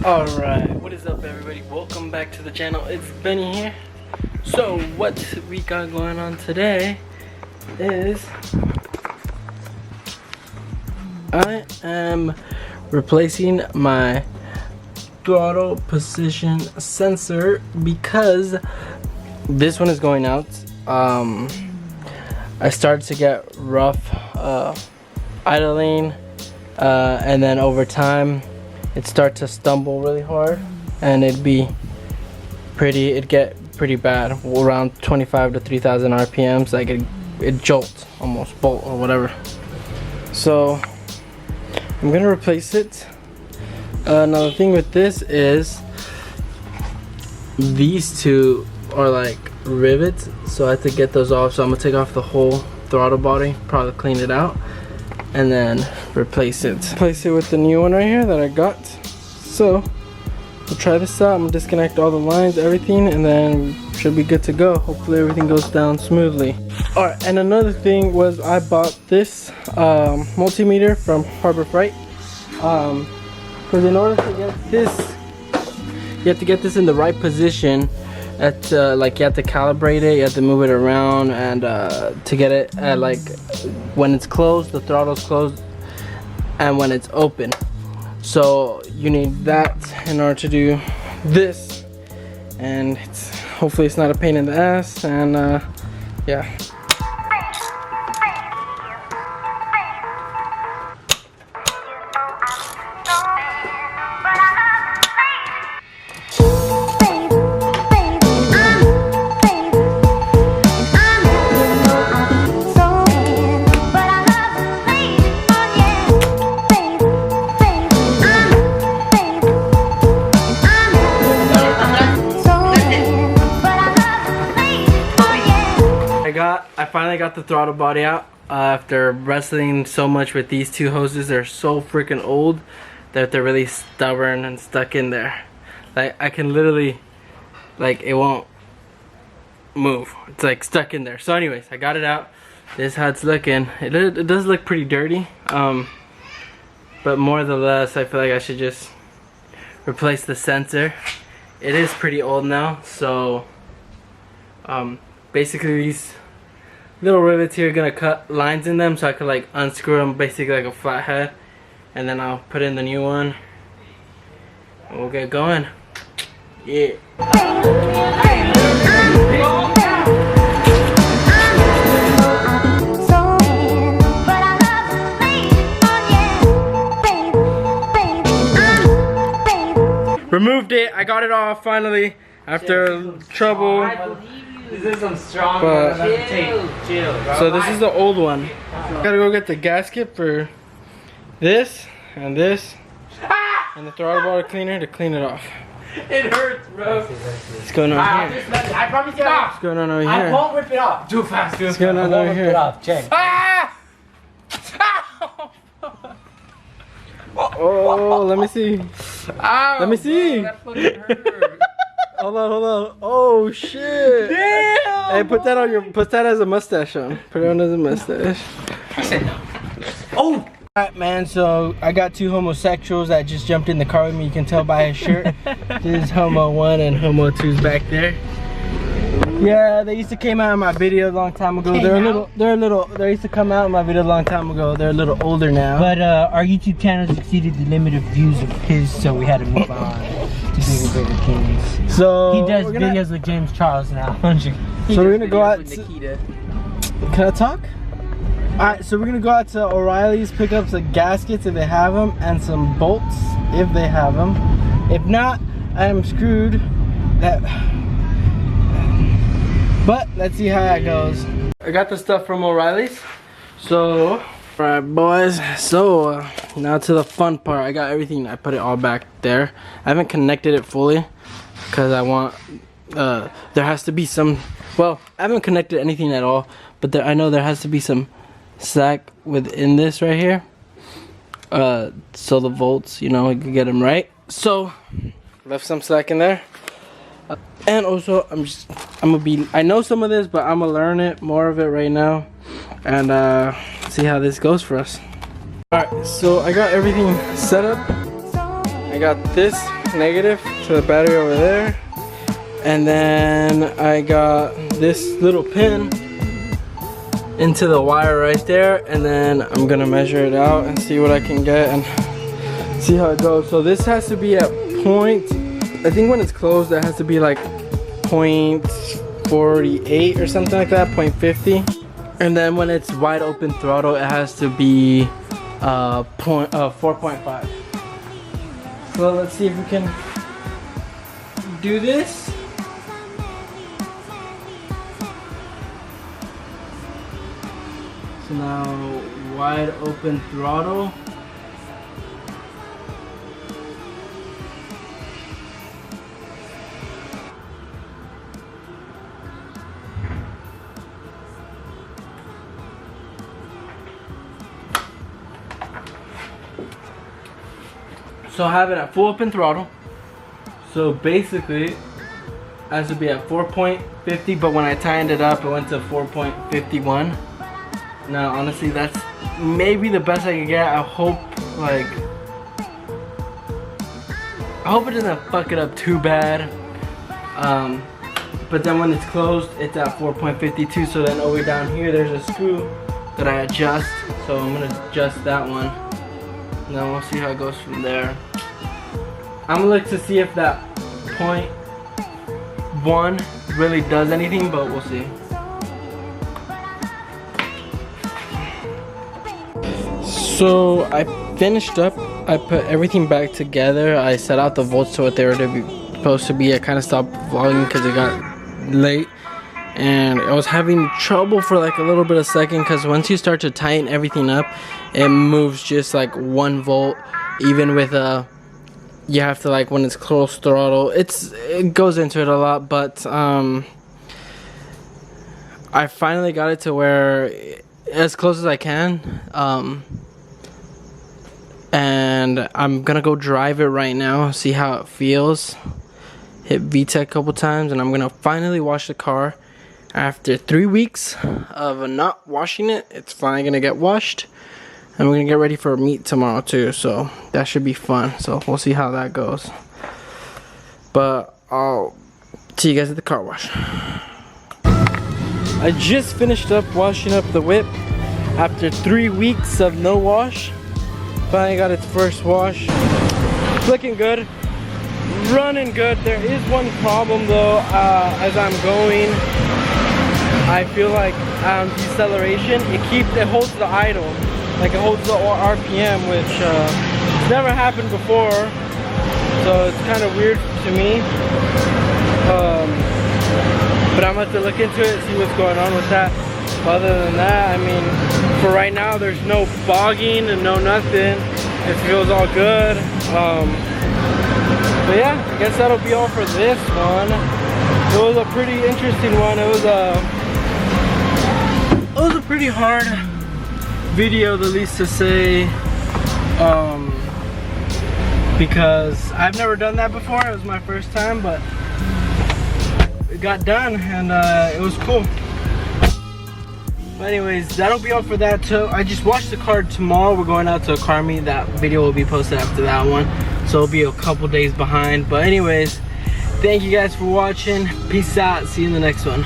Alright, what is up everybody? Welcome back to the channel. It's Benny here. So what we got going on today is I am replacing my throttle position sensor because this one is going out. I started to get rough idling, and then over time it starts to stumble really hard, and it'd get pretty bad around 25 to 3,000 RPMs. Like it jolts, almost bolt or whatever. So I'm gonna replace it. Now the thing with this is these two are like rivets, so I have to get those off. So I'm gonna take off the whole throttle body, probably clean it out, and then replace it. Replace it with the new one right here that I got. So we'll try this out. I'm gonna disconnect all the lines, everything, and then we should be good to go. Hopefully everything goes down smoothly. Alright, and another thing was I bought this multimeter from Harbor Freight. Because in order to get this, you have to get this in the right position. Like you have to calibrate it, you have to move it around, and to get it at like when it's closed, the throttle's closed, and when it's open. So you need that in order to do this, and hopefully it's not a pain in the ass. And yeah. I finally got the throttle body out after wrestling so much with these two hoses. They're so freaking old that they're really stubborn and stuck in there. Like I can literally, like, it won't move. It's like stuck in there. So anyways, I got it out. This is how it's looking. It does look pretty dirty, but more than less, I feel like I should just replace the sensor. It is pretty old now, so basically these little rivets here are gonna cut lines in them, so I could like unscrew them basically like a flathead, and then I'll put in the new one and we'll get going. Yeah. Removed it. I got it off finally after trouble. This is some strong chill, bro. So this is the old one. Gotta go get the gasket for this and this, and the throttle body cleaner to clean it off. It hurts, bro. What's going on here? I promise you. What's going on over here? I won't rip it off. Too fast, dude. What's going on over here? Check. Oh, let me see. Ow, let me see. Bro, that fucking hurt. Hold on. Oh shit. Damn. Hey, put that as a mustache on. Put it on as a mustache. I said no. Oh. Alright, man, so I got two homosexuals that just jumped in the car with me. You can tell by his shirt. This is homo 1 and homo 2's back there. Yeah, they used to came out in my video a long time ago. They used to come out in my video a long time ago. They're a little older now. But our YouTube channel exceeded the limit of views of his, so we had to move on to bigger, bigger kings. So he does videos with James Charles now. So we're gonna go out to, can I talk? Alright, so we're gonna go out to O'Reilly's, pick up some gaskets if they have them, and some bolts if they have them. If not, I am screwed. But let's see how that goes. I got the stuff from O'Reilly's. So, alright boys, so now to the fun part. I got everything, I put it all back there. I haven't connected it fully because I want, there has to be some, well, I haven't connected anything at all, but I know there has to be some slack within this right here. So the volts, you know, I can get them right. So, left some slack in there. And also, I know some of this, but I'm gonna learn it, more of it right now, and see how this goes for us. Alright, so I got everything set up. I got this negative to the battery over there. And then I got this little pin into the wire right there. And then I'm gonna measure it out and see what I can get and see how it goes. So this has to be at point, I think when it's closed, it has to be like 0.48 or something like that, 0.50. And then when it's wide open throttle, it has to be 4.5. So let's see if we can do this. So now wide open throttle. So I have it at full open throttle. So basically, it has to be at 4.50, but when I tightened it up, it went to 4.51. Now, honestly, that's maybe the best I can get. I hope it doesn't fuck it up too bad. But then when it's closed, it's at 4.52. So then over down here, there's a screw that I adjust. So I'm gonna adjust that one. And then we'll see how it goes from there. I'm gonna look to see if that 0.1 really does anything, but we'll see. So I finished up. I put everything back together. I set out the volts to what they were supposed to be. I kind of stopped vlogging because it got late. And I was having trouble for like a little bit of second, because once you start to tighten everything up, it moves just like 1 volt. Even with you have to, like, when it's close throttle, it goes into it a lot. But I finally got it to where as close as I can. And I'm gonna go drive it right now, see how it feels. Hit VTEC a couple times, and I'm gonna finally wash the car. After 3 weeks of not washing it, it's finally gonna get washed. And we're gonna get ready for meet tomorrow too, so that should be fun. So we'll see how that goes. But I'll see you guys at the car wash. I just finished up washing up the whip after 3 weeks of no wash. Finally got its first wash. Looking good, running good. There is one problem though. As I'm going, I feel like deceleration, it holds the idle, like it holds the RPM, which never happened before, so it's kind of weird to me. But I'm gonna have to look into it, see what's going on with that. But other than that, I mean, for right now, there's no bogging and no nothing. It feels all good. But yeah, I guess that'll be all for this one. It was a pretty interesting one. It was a pretty hard video, the least to say, because I've never done that before. It was my first time, but it got done, and it was cool. But anyways, that'll be all for that. So I just washed the car. Tomorrow we're going out to a car meet. That video will be posted after that one, so it'll be a couple days behind. But anyways, thank you guys for watching. Peace out. See you in the next one.